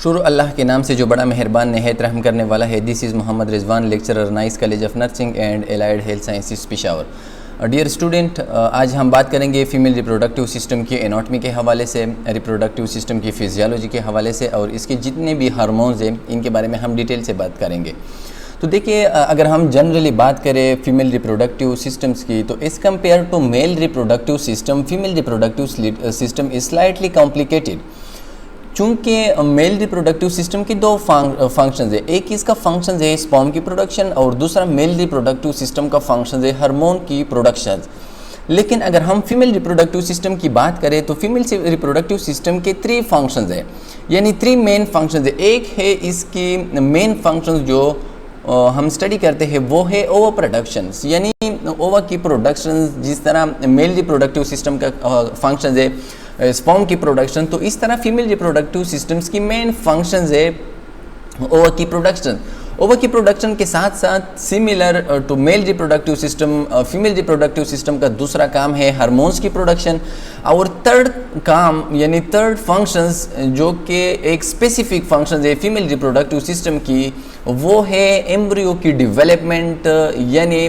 शुरू अल्लाह के नाम से जो बड़ा मेहरबान नहायत रहम करने वाला है। This is Mohammad Rizwan, lecturer, nice college of nursing and allied health sciences Peshawar. Dear student, आज हम बात करेंगे फ़ीमेल रिप्रोडक्टिव सिस्टम की एनाटॉमी के हवाले से, रिप्रोडक्टिव सिस्टम की फिजियोलॉजी के हवाले से और इसके जितने भी हार्मोन्स हैं इनके बारे में हम डिटेल से बात करेंगे। तो देखिए, अगर हम जनरली बात करें फीमेल रिप्रोडक्टिव सिस्टम्स की, तो as compare to male reproductive system, female reproductive system is slightly complicated. चूँकि मेल रिप्रोडक्टिव सिस्टम की दो फंक्शंस है, एक इसका फंक्शन है स्पर्म की प्रोडक्शन और दूसरा मेल रिप्रोडक्टिव सिस्टम का फंक्शन है हार्मोन की प्रोडक्शन। लेकिन अगर हम फीमेल रिप्रोडक्टिव सिस्टम की बात करें तो फीमेल रिप्रोडक्टिव सिस्टम के 3 फंक्शंस है, यानी 3 मेन फंक्शंस है। एक है इसकी मेन फंक्शंस जो हम स्टडी करते हैं वो है ओवा प्रोडक्शंस, यानी ओवा की प्रोडक्शन। जिस तरह मेल रिप्रोडक्टिव सिस्टम का फंक्शन है स्पर्म की प्रोडक्शन, तो इस तरह फीमेल रिप्रोडक्टिव सिस्टम्स की मेन फंक्शंस है ओवा की प्रोडक्शन। ओवा की प्रोडक्शन के साथ साथ similar to male reproductive system, female reproductive system का दूसरा काम है हार्मोन्स की प्रोडक्शन। और थर्ड काम यानी थर्ड फंक्शंस जो कि एक स्पेसिफिक फंक्शन है फीमेल रिप्रोडक्टिव सिस्टम की, वो है एम्ब्रियो की डेवलपमेंट, यानी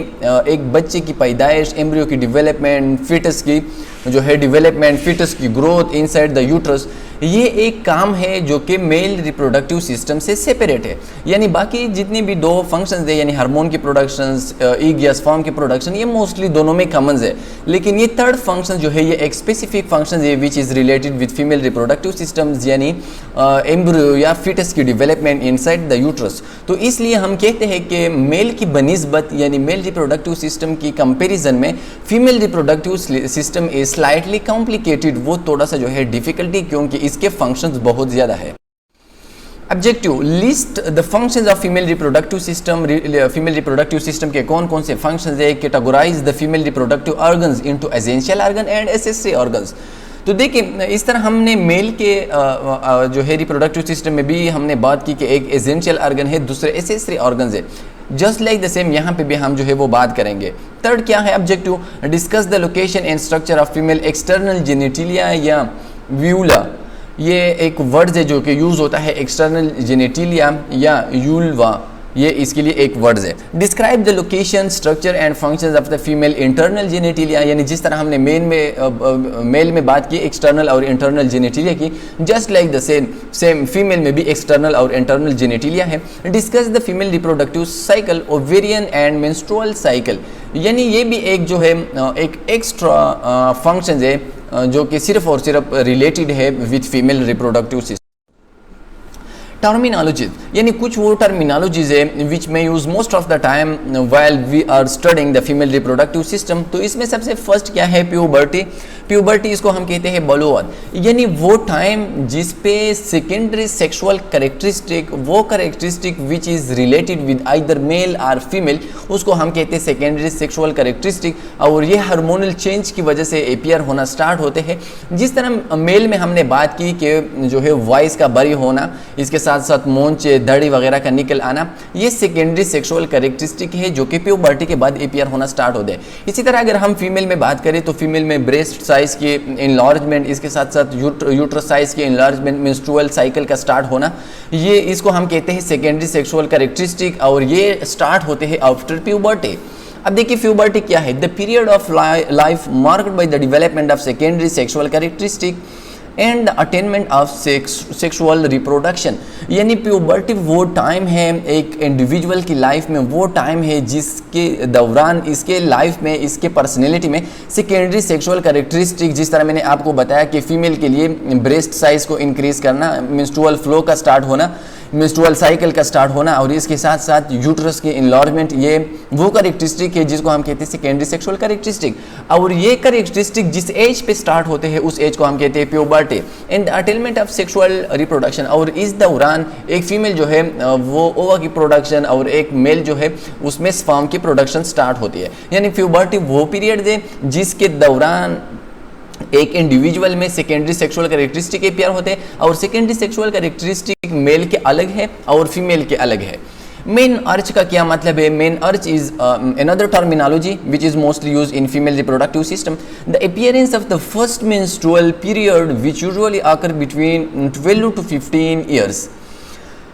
एक बच्चे की पैदाइश, एम्ब्रियो की डेवलपमेंट, फीटस की जो है डेवलपमेंट, फीटस की ग्रोथ इनसाइड द यूट्रस। ये एक काम है जो कि मेल रिप्रोडक्टिव सिस्टम से सेपरेट है। यानी बाकी जितनी भी 2 फंक्शंस है, यानी हार्मोन की प्रोडक्शंस, एग या स्पर्म की प्रोडक्शन, ये मोस्टली दोनों में कॉमन है। लेकिन ये थर्ड फंक्शन जो है ये एक स्पेसिफिक फंक्शन है which is related with female reproductive systems, यानी एम्ब्रियो या फीटस की डेवलपमेंट इनसाइड द यूट्रस। तो इसलिए हम कहते हैं कि मेल की बनिस्बत यानी मेल रिप्रोडक्टिव सिस्टम की कंपैरिजन में female reproductive system is slightly complicated. वो थोड़ा सा जो है डिफिकल्टी, क्योंकि इसके फंक्शंस बहुत ज़्यादा है। Objective list the functions of female reproductive system. Female reproductive system के कौन कौन से फंक्शंस है। Categorize the female reproductive organs into essential organ and accessory organs. तो देखिए, इस तरह हमने मेल के जो है रिप्रोडक्टिव सिस्टम में भी हमने बात की कि एक एसेंशियल ऑर्गन है, दूसरे एसेसरी ऑर्गन्स है। जस्ट लाइक द सेम यहाँ पे भी हम जो है वो बात करेंगे। थर्ड क्या है objective, discuss the location and structure of female external genitalia या व्यूला। ये एक वर्ड है जो कि यूज़ होता है, एक्सटर्नल जेनिटिलिया या यूल्वा, ये इसके लिए एक वर्ड है। Describe the location, structure and functions of the female internal genitalia, यानी जिस तरह हमने मेल में बात की एक्सटर्नल और इंटरनल जेनिटिलिया की, just like the same female में भी एक्सटर्नल और इंटरनल जेनिटिलिया है। Discuss the female reproductive cycle, ovarian and menstrual cycle, यानी ये भी एक जो है एक एक्स्ट्रा फंक्शन है जो कि सिर्फ और सिर्फ रिलेटेड है with female reproductive system. Terminologies, यानी कुछ वो टर्मिनोलॉजीज है विच में use most of the time while we are studying the female reproductive system. तो इसमें सबसे फर्स्ट क्या है, प्यूबर्टी। प्यूबर्टी इसको हम कहते हैं बलूअत, यानी वो टाइम जिस पे सेकेंडरी सेक्सुअल करेक्टरिस्टिक, वो characteristic which is related with either male और फीमेल, उसको हम कहते हैं सेकेंडरी सेक्सुअल करेक्टरिस्टिक। और ये हार्मोनल चेंज की वजह से अपीयर होना स्टार्ट होते हैं। जिस तरह मेल में हमने बात की कि जो है वॉइस का बरी होना, इसके साथ साथ मोंचे, दड़ी वगैरह का निकल आना, ये सेकेंडरी सेक्सुअल करेक्टरिस्टिक है जो कि प्यूबर्टी के बाद अपीयर होना स्टार्ट होते हैं। इसी तरह अगर हम फीमेल में बात करें तो फीमेल में ब्रेस्ट साइज की इनलार्जमेंट, इसके साथ साथ यूट्रस साइज की इनलार्जमेंट, मेंस्ट्रुअल साइकिल का स्टार्ट होना, ये इसको हम कहते हैं सेकेंडरी सेक्सुअल करेक्टरिस्टिक, और ये स्टार्ट होते हैं आफ्टर प्यूबर्टी। अब देखिए प्यूबर्टी क्या है, the period of life marked by the development of secondary sexual characteristic and attainment of sexual reproduction, यानी प्यूबर्टी वो टाइम है एक इंडिविजुअल की लाइफ में, वो टाइम है जिसके दौरान इसके लाइफ में, इसके पर्सनैलिटी में सेकेंडरी सेक्सुअल करेक्टरिस्टिक, जिस तरह मैंने आपको बताया कि फीमेल के लिए ब्रेस्ट साइज को इंक्रीज करना, मेंस्ट्रुअल फ्लो का स्टार्ट होना, मेंस्ट्रुअल साइकिल का स्टार्ट होना, और इसके साथ साथ यूट्रस की इनलार्जमेंट, ये वो करेक्टरिस्टिक है जिसको हम कहते हैं सेकेंडरी सेक्सुअल करेक्टरिस्टिक। और ये करेक्टरिस्टिक जिस एज पे स्टार्ट होते हैं उस एज को हम कहते हैं puberty and attainment of sexual reproduction. और इस दौरान एक फीमेल जो है वो ओवा की प्रोडक्शन और एक मेल जो है उसमें स्पर्म की प्रोडक्शन स्टार्ट होती है। यानी प्यूबर्टी वो पीरियड है जिसके दौरान एक इंडिविजुअल में सेकेंडरी सेक्सुअल करेक्टरिस्टिक अपीयर होते हैं, और सेकेंडरी सेक्सुअल करेक्टरिस्टिक मेल के अलग है और फीमेल के अलग है। मेन अर्च का क्या मतलब है? Main urge is another terminology which is mostly used in female reproductive system. The appearance of the first menstrual period which usually occur between 12 to 15 years.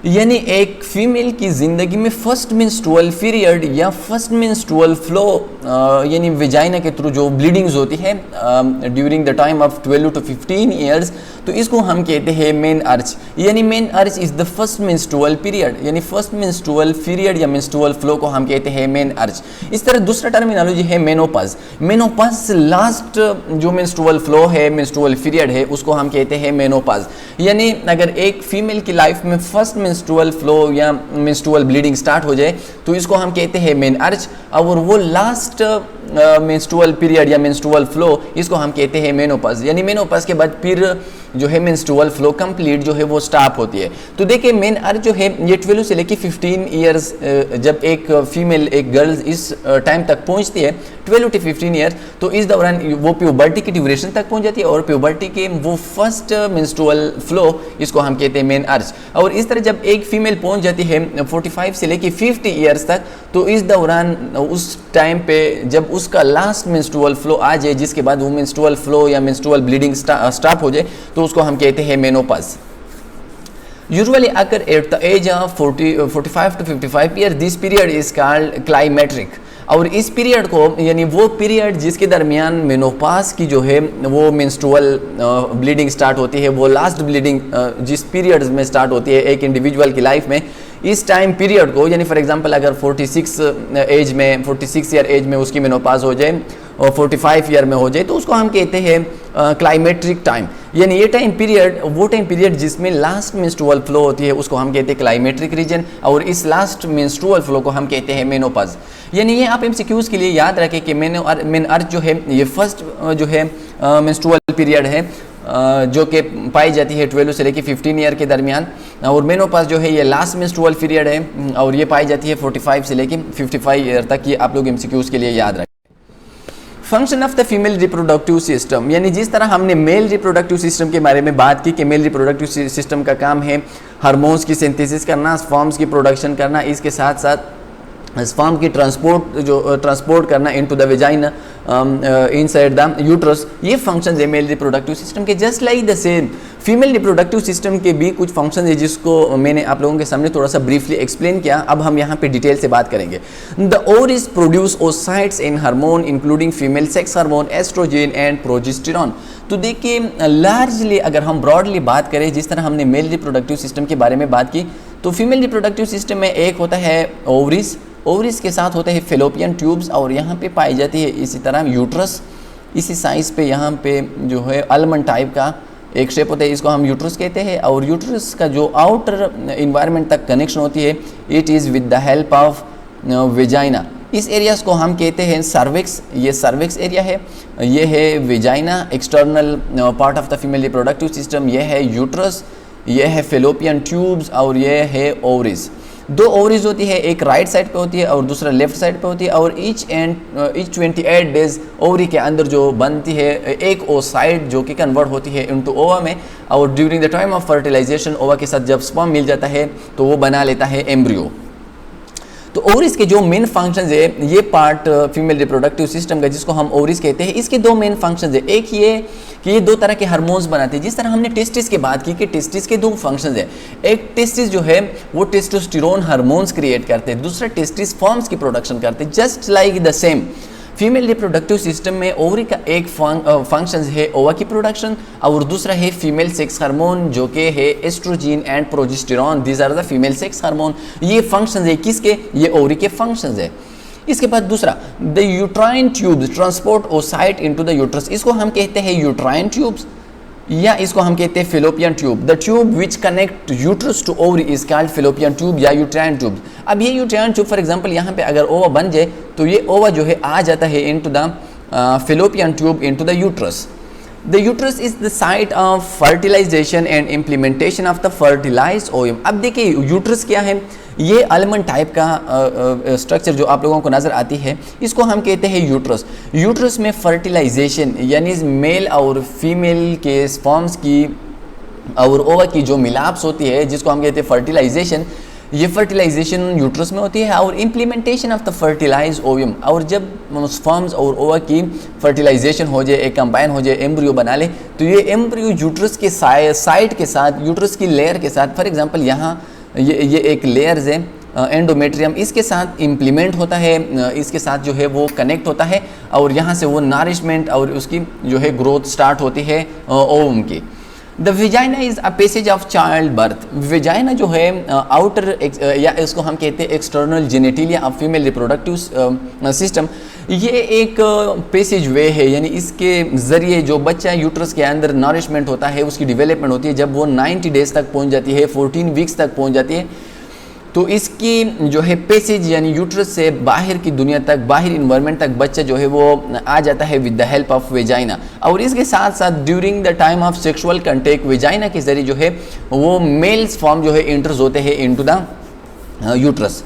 यानी एक फीमेल की ज़िंदगी में फर्स्ट मेंस्ट्रुअल पीरियड या फर्स्ट मेंस्ट्रुअल फ्लो यानी vagina के through जो bleedings होती है during the time of 12 to 15 years, तो इसको हम कहते हैं मेन अर्ज। यानी मेन अर्ज is the first menstrual period, यानी फर्स्ट मेंस्ट्रुअल पीरियड या मेंस्ट्रुअल फ्लो को हम कहते हैं मेन अर्ज। इस तरह दूसरा टर्मिनोलॉजी है मेनोपॉज। मेनोपॉज से लास्ट जो मेंस्ट्रुअल फ्लो है, मेंस्ट्रुअल पीरियड है, उसको हम कहते हैं मेनोपॉज। यानी अगर एक फीमेल की लाइफ में फर्स्ट मेंस्ट्रुअल फ्लो या मेंस्ट्रुअल ब्लीडिंग स्टार्ट हो जाए तो इसको हम कहते हैं मेन अर्ज, और वो लास्ट मेंस्ट्रुअल पीरियड या मेंस्ट्रुअल फ्लो इसको हम कहते हैं मेनोपॉज। यानी मेनोपॉज के बाद फिर जो है मेंस्ट्रुअल फ्लो कंप्लीट जो है वो स्टॉप होती है। तो देखिए मेन अर्ज जो है ये 12 से लेकर 15 ईयर्स, जब एक फीमेल एक गर्ल इस टाइम तक पहुंचती है 12 टू 15 ईयर्स, तो इस दौरान वो प्यूबर्टी की ड्यूरेशन तक पहुंच जाती है और प्यूबर्टी के वो फर्स्ट मेंस्ट्रुअल फ्लो इसको हम कहते हैं मेन अर्ज। और इस तरह जब एक फीमेल पहुंच जाती है 45 से लेकर 50 ईयर्स तक, तो इस दौरान उस टाइम पे जब उसका लास्ट मेंस्ट्रुअल फ्लो आ जाए, जिसके बाद वो मेंस्ट्रुअल फ्लो या मेंस्ट्रुअल ब्लीडिंग स्टॉप हो जाए, तो उसको हम कहते हैं menopause. Usually occur at the age of 45 to 55 years. This period is called climacteric. और इस पीरियड को यानी वो पीरियड जिसके दरमियान मेनोपॉज की जो है वो मेंस्ट्रुअल ब्लीडिंग स्टार्ट होती है, वो लास्ट ब्लीडिंग जिस पीरियड में स्टार्ट होती है एक इंडिविजुअल की लाइफ में, इस टाइम पीरियड को यानी फॉर एग्जांपल अगर 46 ईयर एज में उसकी मेनोपॉज हो जाए और 45 ईयर में हो जाए, तो उसको हम कहते हैं क्लाइमेट्रिक टाइम। यानी ये टाइम पीरियड वो टाइम पीरियड जिसमें लास्ट मेंस्ट्रुअल फ्लो होती है उसको हम कहते हैं क्लाइमेट्रिक रीजन, और इस लास्ट मेंस्ट्रुअल फ्लो को हम कहते हैं मेनोपॉज। यानी ये आप एमसीक्यूज के लिए याद रखें कि मेन अर्ज जो है ये फर्स्ट जो है मेंस्ट्रुअल पीरियड है जो कि पाई जाती है 12 से लेकर 15 ईयर के दरमियान, और मेनोपॉज जो है ये लास्ट मेंस्ट्रुअल पीरियड है और ये पाई जाती है 45 से लेकर 55 ईयर तक। ये आप लोग एमसीक्यूज के लिए याद रखें। Function of the female reproductive system, यानी जिस तरह हमने मेल रिप्रोडक्टिव सिस्टम के बारे में बात की कि मेल रिप्रोडक्टिव सिस्टम का काम है हार्मोन्स की सिंथेसिस करना, स्पर्म्स की प्रोडक्शन करना, इसके साथ साथ स्पर्म की ट्रांसपोर्ट करना into the vagina inside the uterus. ये फंक्शंस है मेल रिप्रोडक्टिव सिस्टम के। Just like the same female reproductive system के भी कुछ फंक्शंस है जिसको मैंने आप लोगों के सामने थोड़ा सा ब्रीफली एक्सप्लेन किया। अब हम यहाँ पे डिटेल से बात करेंगे। The ovaries produce oocytes and hormone including female sex hormone oestrogen and progesterone. तो देखिए लार्जली अगर हम ब्रॉडली बात करें, जिस तरह हमने मेल रिप्रोडक्टिव सिस्टम के बारे में बात की, तो फीमेल रिप्रोडक्टिव सिस्टम में एक होता है ओवरीज, ओवरीज के साथ होते हैं फेलोपियन ट्यूब्स, और यहाँ पे पाई जाती है इसी तरह यूट्रस। इसी साइज़ पे यहाँ पे जो है आलमंड टाइप का एक शेप होता है, इसको हम यूट्रस कहते हैं। और यूट्रस का जो आउटर इन्वायरमेंट तक कनेक्शन होती है, it is with the help of vagina. इस एरियाज़ को हम कहते हैं सर्विक्स। ये सर्विक्स एरिया है, ये है vagina external part of the female reproductive system, ये है यूट्रस, ये है फेलोपियन ट्यूब्स और ये है ओवरीज। दो ओवरीज होती है, एक राइट साइड पे होती है और दूसरा लेफ्ट साइड पे होती है, और ईच 28 डेज ओवरी के अंदर जो बनती है एक oocyte जो कि कन्वर्ट होती है इनटू ओवा में, और during the time of fertilisation ova के साथ जब स्पर्म मिल जाता है तो वो बना लेता है एम्ब्रियो। तो ओवरीज के जो मेन फंक्शंस है, ये पार्ट फीमेल रिप्रोडक्टिव सिस्टम का जिसको हम ओवरीज कहते हैं, इसके दो मेन फंक्शंस है। एक ये कि ये दो तरह के हार्मोन्स बनाते हैं। जिस तरह हमने टेस्टिस की बात की कि टेस्टिस के दो फंक्शंस है, एक टेस्टिस जो है वो टेस्टोस्टेरोन हार्मोन्स क्रिएट करते हैं, दूसरा टेस्टिस फॉर्म्स की प्रोडक्शन करते हैं। Just like the same female reproductive system में ओवरी का एक फंक्शन है ओवा की प्रोडक्शन, और दूसरा है फीमेल सेक्स हार्मोन जो कि है oestrogen and progesterone. These are the female sex hormone. ये फंक्शंस है किसके? ये ओवरी के फंक्शंस है। इसके बाद दूसरा the uterine tubes transport oocyte into the uterus. इसको हम कहते हैं यूट्राइन ट्यूब्स या इसको हम कहते हैं fallopian tube. The tube which connect uterus to ovary is called fallopian tube या यूट्राइन ट्यूब। अब ये यूट्राइन ट्यूब फॉर एग्जांपल यहाँ पे अगर ओवा बन जाए तो ये ओवा जो है आ जाता है into the fallopian tube into the uterus. The uterus is the site of fertilization and implementation of the fertilized ovum। अब देखिए यूट्रस क्या है, ये आलमंड टाइप का स्ट्रक्चर जो आप लोगों को नज़र आती है, इसको हम कहते हैं यूट्रस। यूट्रस में फर्टिलाइजेशन यानी मेल और फीमेल के स्पर्म्स की और ओवा की जो मिलाप्स होती है जिसको हम कहते हैं फर्टिलाइजेशन, ये फर्टिलाइजेशन यूट्रस में होती है। और implementation of the fertilise ovum, और जब स्पर्म्स और ओवा की फर्टिलाइजेशन हो जाए, एक कंबाइन हो जाए, एम्ब्रियो बना ले, तो ये एम्ब्रियो यूट्रस के साइड के साथ, यूट्रस की लेयर के साथ, फॉर एग्जांपल यहाँ ये एक लेयर्स है एंडोमेट्रियम, इसके साथ इम्प्लीमेंट होता है, इसके साथ जो है वो कनेक्ट होता है और यहाँ से वो नारिशमेंट और उसकी जो है ग्रोथ स्टार्ट होती है ओवम की। The vagina is a passage of child birth. Vagina जो है आउटर या इसको हम कहते हैं external genitalia of female reproductive system, ये एक पैसेज वे है, यानी इसके ज़रिए जो बच्चा यूट्रस के अंदर नरिशमेंट होता है, उसकी डेवलपमेंट होती है, जब वो 90 डेज तक पहुंच जाती है, 14 वीक्स तक पहुंच जाती है, तो इसकी जो है पैसेज यानी यूट्रस से बाहर की दुनिया तक, बाहर इन्वायरमेंट तक बच्चा जो है वो आ जाता है with the help of vagina. और इसके साथ साथ during the time of sexual contact vagina के जरिए जो है वो मेल्स फॉर्म जो है इंटर्स होते हैं into the uterus.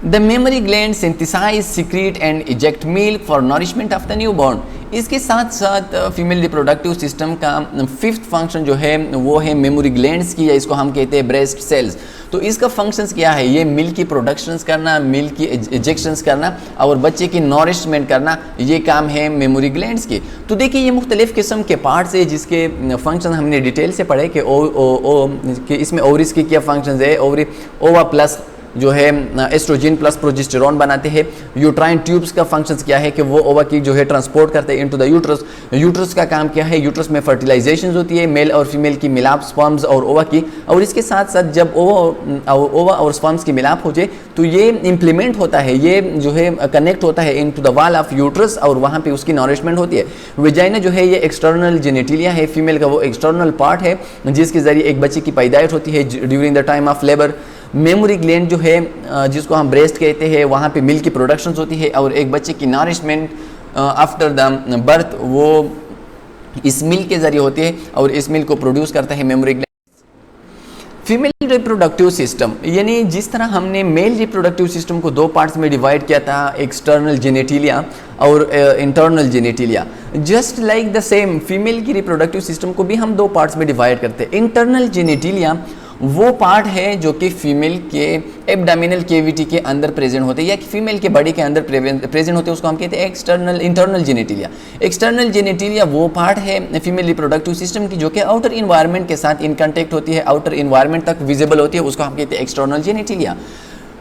The memory gland synthesise, secrete and eject milk for nourishment of the newborn. इसके साथ साथ फीमेल रिप्रोडक्टिव सिस्टम का फिफ्थ फंक्शन जो है वो है मेमोरी ग्लैंड्स की, या इसको हम कहते हैं ब्रेस्ट सेल्स। तो इसका फंक्शंस क्या है? ये मिल्क की प्रोडक्शंस करना, मिल्क की इजेक्शंस करना और बच्चे की नॉरिशमेंट करना, ये काम है मेमोरी ग्लैंड्स की। तो देखिए ये मुख्तलिफ किस्म के पार्ट्स है जिसके फंक्शन हमने डिटेल से पढ़े कि इसमें ओवरीज की क्या फंक्शंस है। ओवा प्लस जो है एस्ट्रोजन प्लस प्रोजेस्टेरॉन बनाते हैं। यूट्राइन ट्यूब्स का फंक्शंस क्या है कि वो ओवा की जो है ट्रांसपोर्ट करते हैं इनटू द यूट्रस। यूट्रस का काम क्या है? यूट्रस में फर्टिलाइजेशन होती है मेल और फीमेल की मिलाप स्पर्म्स और ओवा की, और इसके साथ साथ जब ओवा और स्पर्म्स की मिलाप हो जाए तो ये इम्प्लीमेंट होता है, ये जो है कनेक्ट होता है into the wall of uterus और वहाँ पे उसकी नॉरिशमेंट होती है। वेजाइना जो है ये एक्सटर्नल जेनेटिलिया है, फीमेल का वो एक्सटर्नल पार्ट है जिसके जरिए एक बच्चे की पैदाइश होती है during the time of labour. Memory gland जो है जिसको हम ब्रेस्ट कहते हैं, वहाँ पे मिल्क की प्रोडक्शन होती है और एक बच्चे की नरिशमेंट आफ्टर द बर्थ वो इस मिल्क के जरिए होती है और इस मिल्क को प्रोड्यूस करता है memory gland. Female reproductive system, यानी जिस तरह हमने मेल रिप्रोडक्टिव सिस्टम को दो पार्ट्स में डिवाइड किया था, एक्सटर्नल जेनेटिलिया और internal genitalia, just like the same female की रिप्रोडक्टिव सिस्टम को भी हम दो पार्ट्स में डिवाइड करते हैं। इंटरनल जेनेटिलिया वो पार्ट है जो कि फीमेल के एब्डोमिनल कैविटी के अंदर प्रेजेंट होते हैं या कि फीमेल के बॉडी के अंदर प्रेजेंट होते हैं, उसको हम कहते हैं इंटरनल जेनेटिलिया। एक्सटर्नल जेनेटिलिया वो पार्ट है फीमेल रिप्रोडक्टिव सिस्टम की जो कि आउटर इन्वायरमेंट के साथ इन कंटेक्ट होती है, आउटर इन्वायरमेंट तक विजिबल होती है, उसको हम कहते हैं एक्सटर्नल जेनेटिलिया।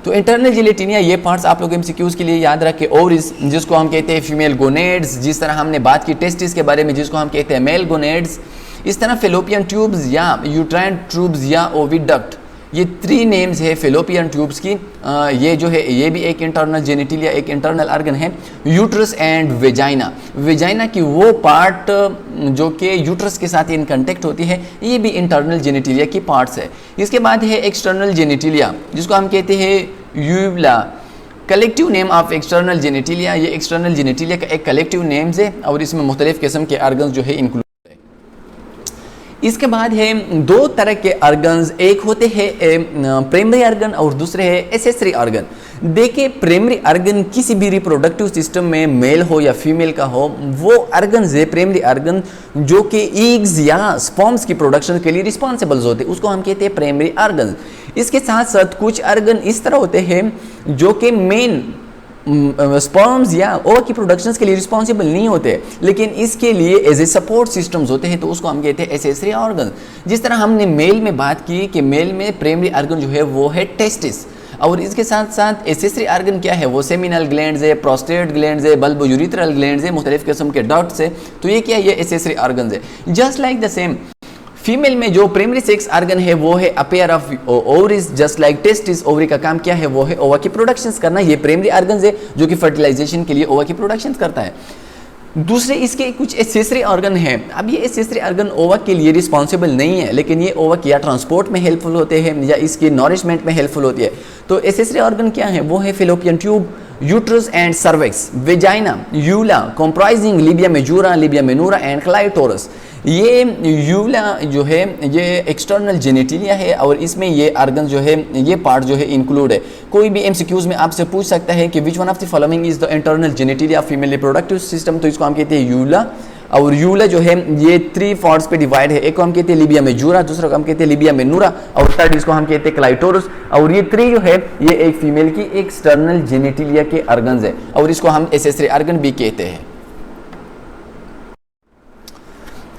तो इंटरनल जेनेटिलिया ये पार्ट्स आप लोग एमसीक्यूज के लिए याद रखें। ओवरीज जिसको हम कहते हैं फीमेल गोनेड्स, जिस तरह हमने बात की टेस्टिस के बारे में जिसको हम कहते हैं मेल गोनेड्स, इस तरह फेलोपियन ट्यूब्स या यूट्राइन ट्यूब्स या ओविडक्ट, ये 3 नेम्स है फेलोपियन ट्यूब्स की। ये जो है ये भी एक इंटरनल जेनेटिलिया, एक इंटरनल ऑर्गन है। यूट्रस एंड वेजाइना, वेजाइना की वो पार्ट जो कि यूट्रस के साथ इन कंटेक्ट होती है, ये भी इंटरनल जेनेटिलिया की पार्ट्स है। इसके बाद है एक्सटर्नल जेनेटिलिया जिसको हम कहते हैं vulva. Collective name of external genitalia, ये एक्सटर्नल जेनेटिलिया का एक कलेक्टिव नेम्स है और इसमें मुख्तलिफ किस्म के ऑर्गन्स जो है इंक्लूड। इसके बाद है 2 तरह के ऑर्गन्स, एक होते हैं प्राइमरी ऑर्गन और दूसरे है एसेसरी ऑर्गन। देखिए प्राइमरी ऑर्गन किसी भी रिप्रोडक्टिव सिस्टम में मेल हो या फीमेल का हो, वो ऑर्गन्स है प्राइमरी ऑर्गन जो कि एग्स या स्पर्म्स की प्रोडक्शन के लिए रिस्पॉन्सिबल होते हैं, उसको हम कहते हैं प्राइमरी ऑर्गन। इसके साथ साथ कुछ ऑर्गन इस तरह होते हैं जो कि मेन स्पर्म्स या ओवा की प्रोडक्शंस के लिए रिस्पॉन्सिबल नहीं होते, लेकिन इसके लिए एज ए सपोर्ट सिस्टम्स होते हैं, तो उसको हम कहते हैं एसेसरी ऑर्गन। जिस तरह हमने मेल में बात की कि मेल में प्राइमरी ऑर्गन जो है वो है टेस्टिस, और इसके साथ साथ एसेसरी ऑर्गन क्या है? वो सेमिनल ग्लैंड्स है, प्रोस्टेट ग्लैंड्स है, बल्बो यूरिथ्रल ग्लैंड्स है, मुख्तलिफ किस्म के डक्ट्स है। तो ये क्या है? ये एसेसरी ऑर्गन है। Just like the same female में जो प्राइमरी सेक्स ऑर्गन है वो है appear of ovaries, just like testis. Ovary का काम क्या है? वो है ओवा की प्रोडक्शंस करना। ये प्राइमरी ऑर्गन है जो कि फर्टिलाइजेशन के लिए ओवा की प्रोडक्शंस करता है। दूसरे इसके कुछ एसेसरी ऑर्गन हैं। अब ये एसेसरी ऑर्गन ओवा के लिए रिस्पॉन्सिबल नहीं है, लेकिन ये ओवा की या ट्रांसपोर्ट में हेल्पफुल होते हैं या इसकी नॉरिशमेंट में हेल्पफुल होती है। तो एसेसरी ऑर्गन क्या है? वो है fallopian tube, uterus and cervix, vagina, vulva comprising labia majora, labia minora and clitoris. ये यूला जो है ये एक्सटर्नल जेनेटिलिया है और इसमें ये ऑर्गन जो है ये पार्ट जो है इंक्लूड है। कोई भी एमसीक्यूज में आपसे पूछ सकता है कि which one of the following is the internal genitalia of female reproductive system, तो इसको हम कहते हैं यूला। और यूला जो है ये 3 पार्ट्स पे डिवाइड है। एक को हम कहते हैं लिबिया मेजूरा, दूसरा को हम कहते हैं लिबिया मेनूरा और थर्ड इसको हम कहते हैं क्लाइटोरस। और ये 3 जो है ये एक फीमेल की एक्सटर्नल जेनेटिलिया के ऑर्गन्स है और इसको हम एसेसरी ऑर्गन भी कहते हैं।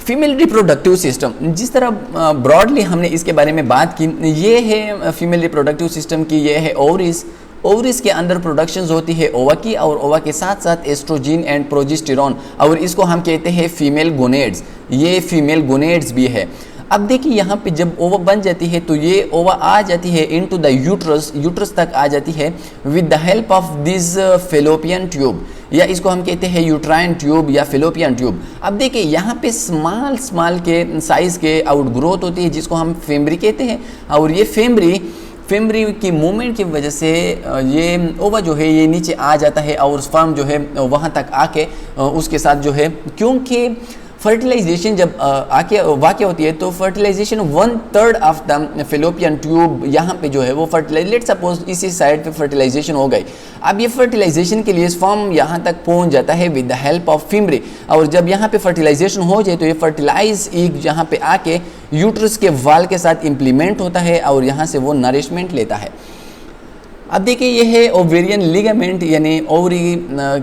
फीमेल रिप्रोडक्टिव सिस्टम, जिस तरह ब्रॉडली हमने इसके बारे में बात की, ये है फीमेल रिप्रोडक्टिव सिस्टम की, ये है ओवरीज। ओवरीज के अंदर प्रोडक्शंस होती है ओवा की, और ओवा के साथ साथ एस्ट्रोजिन एंड प्रोजेस्टेरॉन, और इसको हम कहते हैं फीमेल गोनेड्स। ये फीमेल गोनेड्स भी है। अब देखिए यहाँ पे जब ओवा बन जाती है तो ये ओवा आ जाती है इनटू द यूट्रस, यूट्रस तक आ जाती है with the help of this fallopian tube, या इसको हम कहते हैं यूट्राइन ट्यूब या फेलोपियन ट्यूब। अब देखिए यहाँ पे स्मॉल के साइज के आउट ग्रोथ होती है जिसको हम फेमरी कहते हैं, और ये फेमरी की मूवमेंट की वजह से ये ओवा जो है ये नीचे आ जाता है, और स्पर्म जो है वहाँ तक आके उसके साथ जो है, क्योंकि फर्टिलाइजेशन जब आके वाक़ होती है तो fertilisation 1/3 of the fallopian tube यहाँ पे जो है वो फर्टिलाइज, लेट सपोज इसी साइड पे फर्टिलाइजेशन हो गई। अब ये फर्टिलाइजेशन के लिए स्पर्म यहाँ तक पहुँच जाता है विद द हेल्प ऑफ फीमरी, और जब यहाँ पे फर्टिलाइजेशन हो जाए तो ये फर्टिलाइज एग यहाँ पे आके यूट्रस के वाल के साथ इम्प्लीमेंट होता है, और यहाँ से वो नरिशमेंट लेता है। अब देखिए ये है ओवेरियन लिगामेंट, यानी ओवरी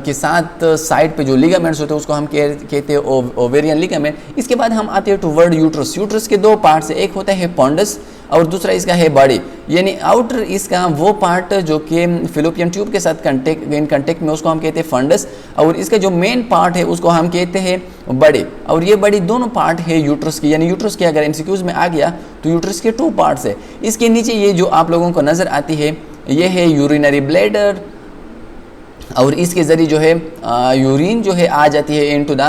के साथ साइड पे जो लिगामेंट्स होते हैं उसको हम कहते हैं ओवेरियन लिगामेंट। इसके बाद हम आते हैं टू वर्ड यूट्रस। यूट्रस के दो पार्ट्स है, एक होता है पॉन्डस और दूसरा इसका है बॉडी, यानी आउटर इसका वो पार्ट जो कि फिलोपियन ट्यूब के साथ कंटेक्ट में, उसको हम कहते हैं फंडस, और इसका जो मेन पार्ट है उसको हम कहते हैं बॉडी। और ये बॉडी दोनों पार्ट है यूट्रस की, यानी यूट्रस के अगर एमसीक्यूज में आ गया तो यूट्रस के 2 पार्ट्स है। इसके नीचे ये जो आप लोगों को नज़र आती है ये है यूरिनरी ब्लैडर, और इसके ज़रिए जो है यूरिन जो है आ जाती है इनटू द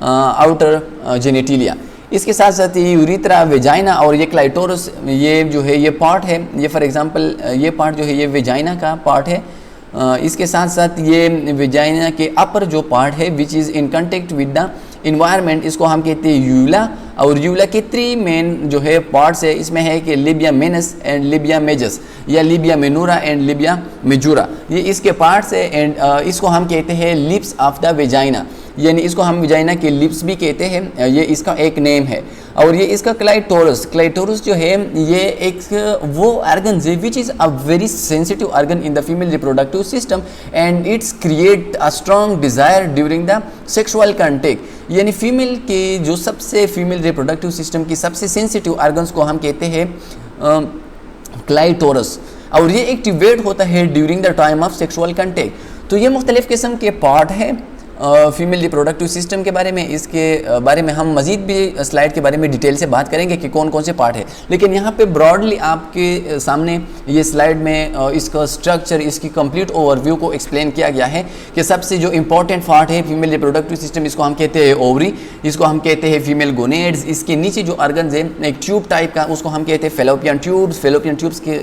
आउटर जेनिटिलिया। इसके साथ साथ ये यूरिथ्रा, वेजाइना और ये क्लाइटोरस, ये जो है ये पार्ट है, ये फॉर एग्जांपल ये पार्ट जो है ये वेजाइना का पार्ट है। इसके साथ साथ ये वेजाइना के अपर जो पार्ट है which is in contact with the environment, इसको हम कहते हैं यूला। और यूला के 3 मेन जो है पार्ट्स है, इसमें है कि लिबिया मेनस एंड लिबिया मेजस, या लिबिया मेनूरा एंड लिबिया मेजूरा, ये इसके पार्ट्स है। एंड इसको हम कहते हैं लिप्स ऑफ द वेजाइना, यानी इसको हम वेजाइना के लिप्स भी कहते हैं, ये इसका एक नेम है। और ये इसका क्लाइटोरस जो है ये एक वो ऑर्गन है which is a very sensitive organ in the female reproductive system, and its create a strong desire during the sexual contact. यानी फीमेल के जो सबसे फीमेल रिप्रोडक्टिव सिस्टम की सबसे सेंसिटिव ऑर्गन्स को हम कहते हैं क्लाइटोरस, और ये एक्टिवेट होता है during the time of sexual contact. तो ये मुख्तलिफ़ किस्म के पार्ट है फीमेल रिप्रोडक्टिव सिस्टम के बारे में। इसके बारे में हम मज़ीद भी स्लाइड के बारे में डिटेल से बात करेंगे कि कौन कौन से पार्ट है, लेकिन यहाँ पे ब्रॉडली आपके सामने ये स्लाइड में इसका स्ट्रक्चर, इसकी कंप्लीट ओवरव्यू को एक्सप्लेन किया गया है कि सबसे जो इंपॉर्टेंट पार्ट है फीमेल रिप्रोडक्टिव सिस्टम, इसको हम कहते हैं ओवरी, इसको हम कहते हैं फीमेल गोनेड्स। इसके नीचे जो ऑर्गन्स है एक ट्यूब टाइप का, उसको हम कहते हैं फेलोपियन ट्यूब्स। फेलोपियन ट्यूब्स के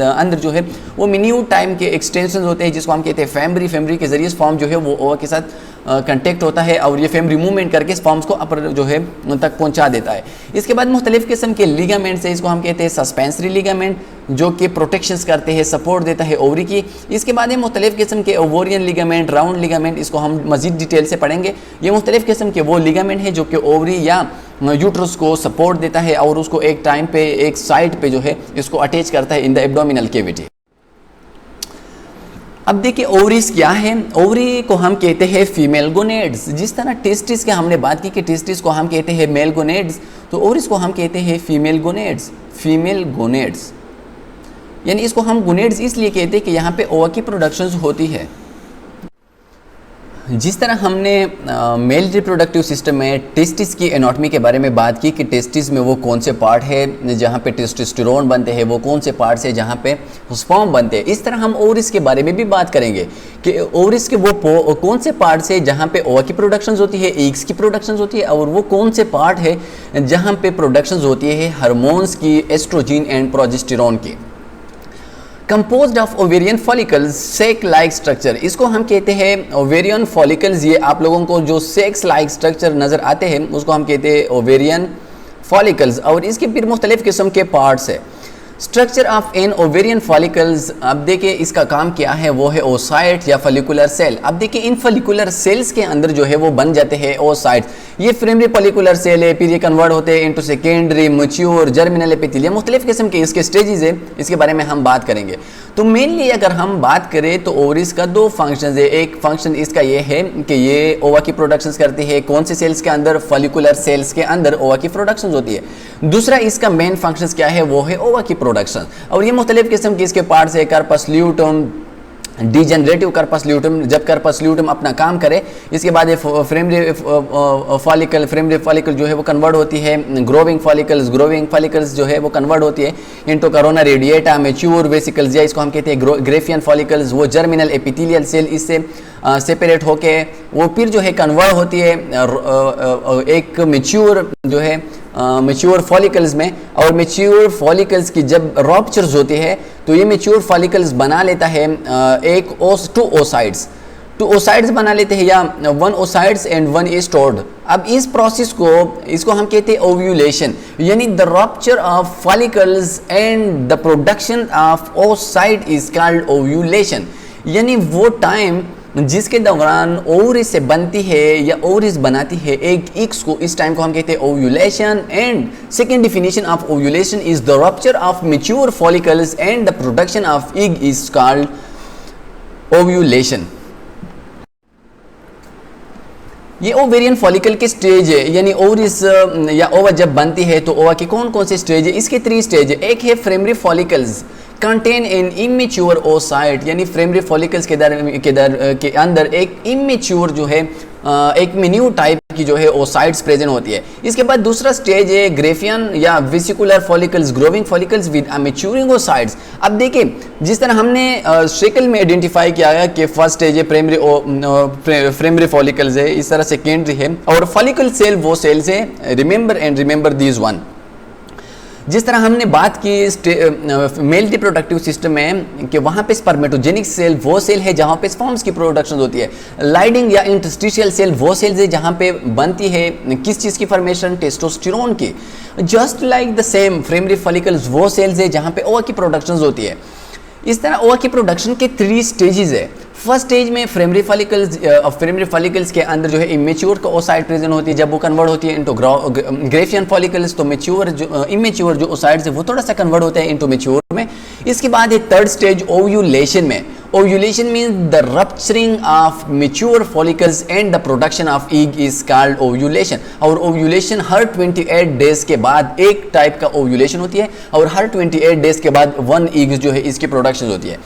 अंदर जो है वो मिन्यूट टाइम के एक्सटेंशन होते हैं जिसको हम कहते हैं फेमरी। फेमरी के जरिए स्पर्म जो है वो ओवा के साथ कंटेक्ट होता है, और ये फेमरी मूवमेंट करके स्पर्म्स को अपर जो है तक पहुंचा देता है। इसके बाद मुख्तलिफ किस्म के लिगामेंट्स है, इसको हम कहते हैं सस्पेंसरी लिगामेंट, जो कि प्रोटेक्शंस करते हैं, सपोर्ट देता है ओवरी की। इसके बाद ये मुख्तलिफ किस्म के ओवोरियन लिगामेंट, राउंड लिगामेंट, इसको हम मजीद डिटेल से पढ़ेंगे। ये मुख्तलिफ किस्म के वो लिगामेंट है जो कि ओवरी या यूट्रस को सपोर्ट देता है, और उसको एक टाइम पे एक साइड पे जो है इसको अटैच करता है इन द एब्डोमिनल कैविटी। अब देखिए ओवरीज क्या है। ओवरी को हम कहते हैं फीमेल गोनेड्स। जिस तरह टेस्टिस के हमने बात की कि टेस्टिस को हम कहते हैं मेल गोनेड्स, तो ओवरीज को हम कहते हैं फीमेल गोनेड्स। फीमेल गोनेड्स यानी इसको हम गोनेड्स इसलिए कहते हैं कि यहाँ पे ओवा की प्रोडक्शंस होती है। जिस तरह हमने मेल रिप्रोडक्टिव सिस्टम में टेस्टिस की एनाटॉमी के बारे में बात की कि टेस्टिस में वो कौन से पार्ट है जहाँ पे टेस्टोस्टेरोन बनते हैं, वो कौन से पार्ट्स है जहाँ पे स्पर्म बनते हैं, इस तरह हम ओवरीज के बारे में भी बात करेंगे कि ओवरीज के वो कौन से पार्ट्स है जहाँ पे ओवा की प्रोडक्शंस होती है, एग्स की प्रोडक्शंस होती है, और वो कौन से पार्ट है जहाँ पे प्रोडक्शंस होती है हार्मोन्स की, एस्ट्रोजिन एंड प्रोजेस्टेरोन की। Composed of ovarian follicles, sac like structure, इसको हम कहते हैं ओवेरियन फॉलिकल्स। ये आप लोगों को जो सेक्स लाइक स्ट्रक्चर नज़र आते हैं उसको हम कहते हैं ओवेरियन फॉलिकल्स, और इसके फिर मुख्तलिफ किस्म के पार्ट्स है। Structure of an ovarian follicles, अब देखिए इसका काम क्या है, वो है ओसाइट या फॉलिकुलर सेल। अब देखिए इन फॉलिकुलर सेल्स के अंदर जो है वो बन जाते हैं ओसाइट्स। ये प्राइमरी फॉलिकुलर सेल है, फिर ये कन्वर्ट होते हैं into secondary, mature, germinal epithelium, मुख्तलिफ किस्म के इसके स्टेजेस है, इसके बारे में हम बात करेंगे। तो मेनली अगर हम बात करें तो ओवरीज का दो फंक्शन है। एक फंक्शन इसका ये है कि ये ओवा की प्रोडक्शंस करती है, कौन से सेल्स के अंदर, फॉलिकुलर सेल्स के अंदर ओवा की प्रोडक्शन होती है। दूसरा इसका मेन फंक्शन क्या है, वो है ओवा की प्रोडक्शन। और ये मुख्तलिफ किस्म के इसके पार्ट्स है, corpus luteum, degenerative corpus luteum, जब कार्पस ल्यूटम अपना काम करे इसके बाद ये प्राइमरी फॉलिकल जो है वो कन्वर्ट होती है ग्रोविंग फॉलिकल्स जो है वो कन्वर्ट होती है into corona radiata, mature vesicles, या इसको हम कहते हैं ग्रेफियन फॉलिकल्स, वो जर्मिनल एपिथेलियल सेल इससे सेपरेट होके वो फिर जो है कन्वर्ट होती है एक मैच्योर जो है मैच्योर फॉलिकल्स में। और मैच्योर फॉलिकल्स की जब रॉप्चर्स होती है तो ये मैच्योर फॉलिकल्स बना लेता है एक टू ओसाइड्स बना लेते हैं, या one ओसाइड्स and one is stored. अब इस प्रोसेस को इसको हम कहते हैं ओव्यूलेशन, यानी the rupture of follicles and the production of oocyte is called ovulation. यानी वो टाइम जिसके दौरान ओवरी से बनती है या ओवरीज बनाती है एक इग्स को, इस टाइम को हम कहते हैं ovulation. And second definition of ovulation is the rupture of mature follicles and the production of egg is called ovulation. ये ओवेरियन फॉलिकल के स्टेज है, यानी ओवरीज या ओवा जब बनती है तो ओवा के कौन कौन से स्टेज है, इसके 3 स्टेज है। एक है primary follicles contain in immature oocyte, यानी प्राइमरी फॉलिकल्स के अंदर एक इमेच्योर जो है एक मिन्यू टाइप की जो है ओसाइट्स प्रेजेंट होती है। इसके बाद दूसरा स्टेज है ग्रेफियन या vesicular follicles, growing follicles with maturing oocytes. अब देखिए जिस तरह हमने शक्ल में आइडेंटिफाई किया है कि फर्स्ट स्टेज है प्राइमरी फॉलिकल्स है, इस तरह सेकेंडरी है, और फॉलिकल सेल वो सेल्स है, रिमेंबर दीज वन। जिस तरह हमने बात की मेल रिप्रोडक्टिव सिस्टम में कि वहाँ पे स्पर्मेटोजेनिक सेल वो सेल है जहाँ पे स्पर्म्स की प्रोडक्शन होती है। लाइडिंग या इंटरस्टिशियल सेल वो सेल्स है जहाँ पे बनती है किस चीज़ की फॉर्मेशन, टेस्टोस्टेरोन की। Just like the same primary follicles वो सेल्स है जहाँ पे ओवा की प्रोडक्शन होती है। इस तरह ओवा की प्रोडक्शन के 3 स्टेजेस है। फर्स्ट स्टेज में प्राइमरी फॉलिकल्स के अंदर जो है इमेच्योर का ओसाइड प्रेजेंट होती है, जब वो कन्वर्ट होती है इनटू ग्रेफियन फॉलिकल्स तो इमेच्योर जो ओसाइड्स है वो थोड़ा सा कन्वर्ट होता है इनटू मैच्योर में। इसके बाद है थर्ड स्टेज ओव्यूलेशन में। Ovulation means the rupturing of mature follicles and the production of egg is called ovulation. और ओव्यूलेशन हर 28 डेज के बाद एक टाइप का ओव्यूलेशन होती है, और हर 28 डेज के बाद 1 एग जो है इसकी प्रोडक्शन होती है।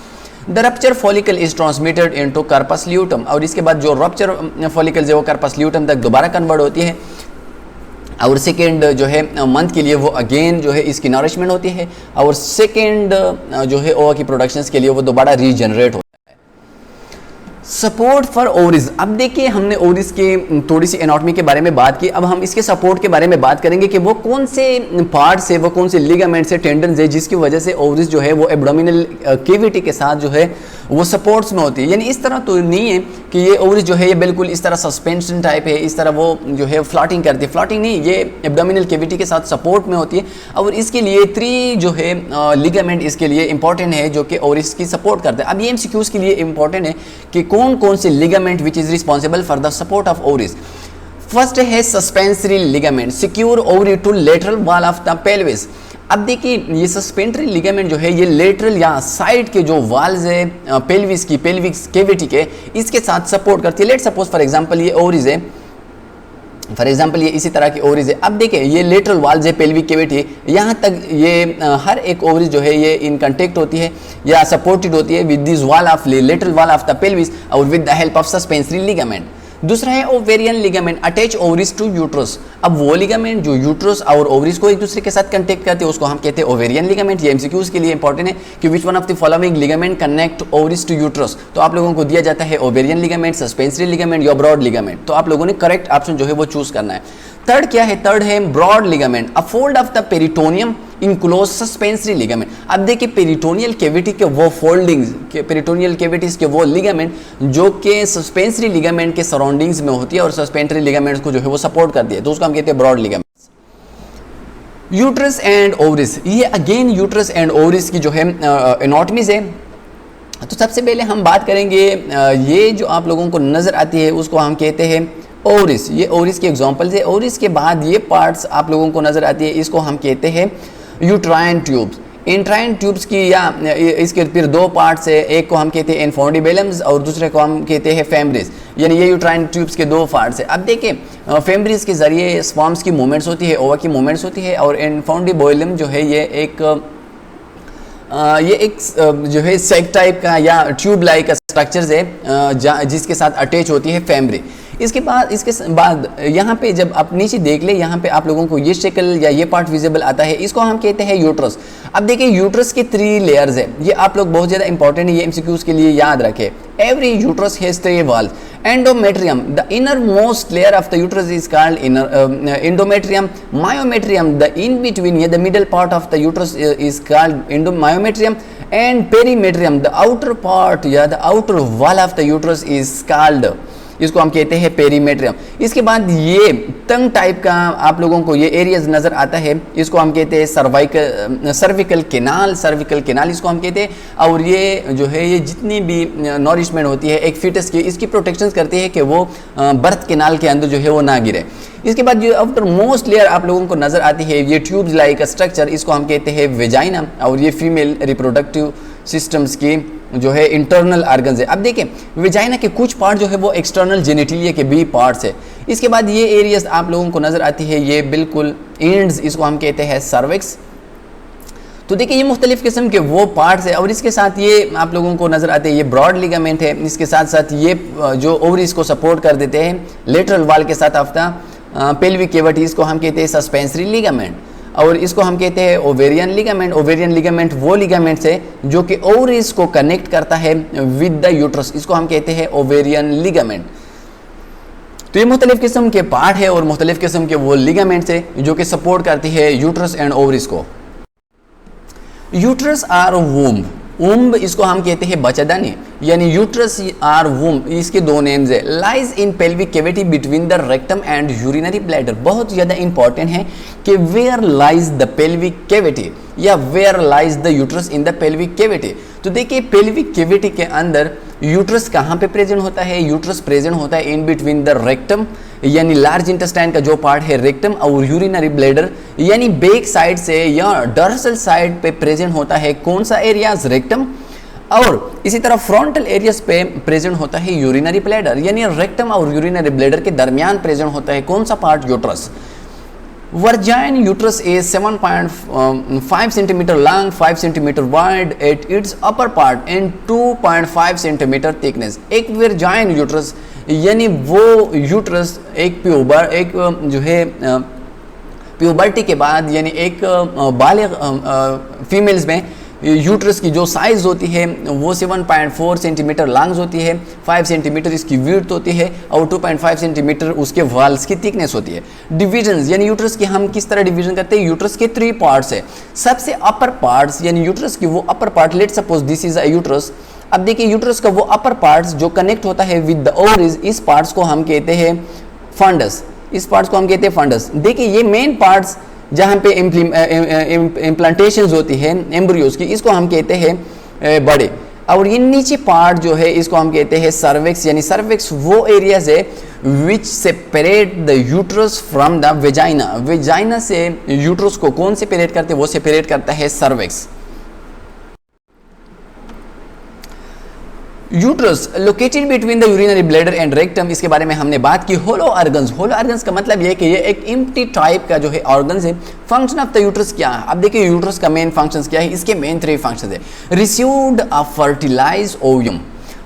The rupture follicle is transmitted into corpus luteum इसके बाद जो रप्चर फॉलिकल है वो कार्पस ल्यूटम तक दोबारा कन्वर्ट होती है, और सेकेंड जो है मंथ के लिए वो अगेन जो है इसकी नरिशमेंट होती है, और सेकेंड जो है ओवा की प्रोडक्शंस के लिए वो दोबारा रीजनरेट होता है। सपोर्ट फॉर ओवरीज, अब देखिए हमने ओवरीज के थोड़ी सी एनाटॉमी के बारे में बात की, अब हम इसके सपोर्ट के बारे में बात करेंगे कि वो कौन से पार्ट्स है, वो कौन से लिगामेंट्स है, टेंडन्स है जिसकी वजह से ओवरीज जो है वो एब्डोमिनल केविटी के साथ जो है वो सपोर्ट्स में होती है। यानी इस तरह तो नहीं है कि ये ओवरीज जो है ये बिल्कुल इस तरह सस्पेंशन टाइप है, इस तरह वो जो है फ्लॉटिंग करती है, फ्लॉटिंग नहीं, ये एब्डोमिनल केविटी के साथ सपोर्ट में होती है। और इसके लिए 3 जो है लिगामेंट इसके लिए इंपॉर्टेंट है जो कि ओवरीज की सपोर्ट करते हैं। अब ये एमसीक्यूज के लिए इंपॉर्टेंट है कि कौन कौन से ligament which is responsible for the support of ovaries. First है suspensory ligament, secure ovary to lateral wall of the pelvis. अब देखिए ये सस्पेंसरी लिगामेंट जो है ये लेटरल या साइड के जो वॉल्स है पेल्विस की, पेल्विक केविटी के, इसके साथ सपोर्ट करती है। लेट सपोज फॉर एग्जांपल ये ओवरीज है, फॉर एग्जाम्पल ये इसी तरह की ओवरीज है। अब देखिए ये लेटरल वॉल्स है, पेल्विक केविटी, यहाँ तक ये हर एक ओवरीज जो है ये इन कंटेक्ट होती है या सपोर्टेड होती है with this wall of lateral wall of the pelvis और with the help of suspensory ligament. दूसरा है ovarian ligament, attach ovaries to uterus. अब वो लिगामेंट जो यूट्रस और ओवरीज को एक दूसरे के साथ कंटेक्ट करते हैं उसको हम कहते हैं ओवेरियन लिगामेंट। ये एमसीक्यूज के लिए इंपॉर्टेंट है कि which one of the following ligament connect ovaries to uterus. तो आप लोगों को दिया जाता है ओवेरियन लिगामेंट, सस्पेंसरी लिगामेंट या ब्रॉड लिगामेंट, तो आप लोगों ने करेक्ट ऑप्शन जो है वो चूज करना है। थर्ड क्या है, थर्ड है broad ligament, a fold of the peritoneum enclose suspensory ligament. अब देखिए पेरिटोनियल केविटी के वो फोल्डिंग्स, पेरिटोनियल केविटीज के वो लिगामेंट जो कि सस्पेंसरी लिगामेंट के सराउंडिंग्स में होती है और सस्पेंसरी लिगामेंट्स को जो है वो सपोर्ट करती है, तो उसको हम कहते हैं ब्रॉड लिगामेंट। यूट्रस एंड ओवरिस, ये अगेन यूट्रस एंड ओवरिस की जो है एनाटॉमीज है। तो सबसे पहले हम बात करेंगे ये जो आप लोगों को नज़र आती है उसको हम कहते हैं ओवरिस। ये ओवरिस के एग्जांपल्स है। ओवरिस के बाद ये पार्ट्स आप लोगों को नज़र आती है, इसको हम कहते हैं यूट्राइन ट्यूब्स। इंट्राइन ट्यूब्स की या इसके फिर दो पार्ट्स है, एक को हम कहते हैं इन्फोंडिबेलम्स और दूसरे को हम कहते हैं फेम्ब्रिस, यानी ये यूट्राइन ट्यूब्स के दो पार्ट्स है। अब देखिए फेम्ब्रिस के ज़रिए स्पर्म्स की मूवमेंट्स होती है, ओवा की मूवमेंट्स होती है, और इन्फोंडिबेलम जो है ये एक जो है सेक टाइप का या ट्यूब लाइक स्ट्रक्चर्स है जिसके साथ अटैच होती है फेम्ब्री। इसके बाद यहाँ पे जब आप नीचे देख ले, यहाँ पे आप लोगों को ये शक्ल या ये पार्ट विजिबल आता है, इसको हम कहते हैं यूट्रस। अब देखिए यूट्रस के 3 लेयर्स है, ये आप लोग बहुत ज़्यादा इंपॉर्टेंट है, ये एमसीक्यूज के लिए याद रखें। Every uterus has 3 walls. Endometrium, the innermost layer of the uterus is called endometrium. Myometrium, the in between, the middle part of the uterus is called myometrium. And perimetrium, the outer part, the outer wall of the uterus is called, इसको हम कहते हैं perimetrium. इसके बाद ये तंग type का आप लोगों को ये एरियाज नज़र आता है, इसको हम कहते हैं सर्विकल केनाल इसको हम कहते हैं। और ये जो है ये जितनी भी नॉरिशमेंट होती है एक फीटस की, इसकी प्रोटेक्शन करती है कि वो बर्थ केनाल के अंदर जो है वो ना गिरे। इसके बाद जो आफ्टर मोस्ट लेयर आप लोगों को नज़र आती है ये ट्यूब्स लाइक स्ट्रक्चर, इसको हम कहते हैं वेजाइना, और ये फीमेल रिप्रोडक्टिव सिस्टम्स की जो है इंटरनल ऑर्गन्स है। अब देखें वेजाइना के कुछ पार्ट जो है वो एक्सटर्नल जेनिटलिया के बी पार्ट्स है। इसके बाद ये एरियाज आप लोगों को नज़र आती है ये बिल्कुल एंड्स, इसको हम कहते हैं सर्विक्स। तो देखिए ये मुख्तलिफ किस्म के वो पार्ट्स है, और इसके साथ ये आप लोगों को नज़र आते हैं ये ब्रॉड लिगामेंट है। इसके साथ साथ ये जो ओवरीज को सपोर्ट कर देते हैं लेटरल वाल के साथ आफ्ता पेल्विक कैविटी, इसको हम कहते हैं सस्पेंसरी लिगामेंट, और इसको हम कहते हैं ओवेरियन लिगामेंट। ओवेरियन लिगामेंट वो लिगामेंट्स है जो कि ओवरीज को कनेक्ट करता है विद द यूट्रस, इसको हम कहते हैं ओवेरियन लिगामेंट। तो ये मुख्तलिफ किस्म के पार्ट है और मुख्तलिफ किस्म के वो लिगामेंट्स है जो कि सपोर्ट करती है यूट्रस एंड ओवरीज को। यूट्रस आर वूम्ब, वूम्ब इसको हम कहते हैं बच्चादानी, यानी यूट्रस आर वूम्ब, इसके दो नेम्स है। Lies in pelvic cavity between the rectum and urinary bladder. बहुत ज़्यादा इंपॉर्टेंट है कि where lies the pelvic cavity या where lies the uterus in the pelvic cavity. तो देखिए पेल्विक कैविटी के अंदर यूट्रस कहाँ पे प्रेजेंट होता है? यूट्रस प्रेजेंट होता है इन बिटवीन द रेक्टम, यानी लार्ज इंटेस्टाइन का जो पार्ट है रेक्टम, और यूरिनरी ब्लैडर यानी बैक साइड से या डॉर्सल साइड पे प्रेजेंट होता है कौन सा एरियाज? रेक्टम। और इसी तरह फ्रंटल एरियाज पे प्रेजेंट होता है यूरिनरी ब्लैडर, यानी रेक्टम और यूरिनरी ब्लैडर के दरमियान प्रेजेंट होता है कौन सा part? Uterus. Virgin uterus is 7.5 cm long, 5 cm wide at its upper part and 2.5 cm thickness। एक वर्जाइन यूट्रस यानी वो यूट्रस एक जो है प्यूबर्टी के बाद, यानी एक बालिग फीमेल्स में यूट्रस की जो साइज़ होती है वो 7.4 सेंटीमीटर लॉन्ग होती है, 5 सेंटीमीटर इसकी विड्थ होती है, और 2.5 सेंटीमीटर उसके वॉल्स की थिकनेस होती है। डिवीजन्स यानी यूट्रस की हम किस तरह डिवीजन करते हैं? यूट्रस के 3 पार्ट्स है। सबसे अपर पार्ट्स यानी यूट्रस की वो upper part, let suppose this is a uterus. अब देखिए यूट्रस का वो अपर पार्ट्स जो कनेक्ट होता है विद द ओवरीज, इस पार्ट्स को हम कहते हैं फंडस, इस पार्ट्स को हम कहते हैं फंडस। देखिए ये मेन पार्ट्स जहाँ पे इम्प्लांटेशंस होती है एम्ब्रियोज की, इसको हम कहते हैं बड़े, और ये नीचे पार्ट जो है इसको हम कहते हैं सर्विक्स, यानी सर्विक्स वो एरियाज है विच separate the uterus from the vagina. Vagina से यूट्रस को कौन सेपरेट करते हैं? वो सेपरेट करता है cervix. Uterus located between the urinary bladder and rectum, इसके बारे में हमने बात की। होलो ऑर्गन्स, होलो ऑर्गन्स का मतलब ये है कि ये एक एम्प्टी टाइप का जो है ऑर्गन्स है। फंक्शन ऑफ द यूट्रस क्या है? अब देखिए यूट्रस का मेन फंक्शंस क्या है? इसके मेन 3 फंक्शंस है। Received a fertilised ovum.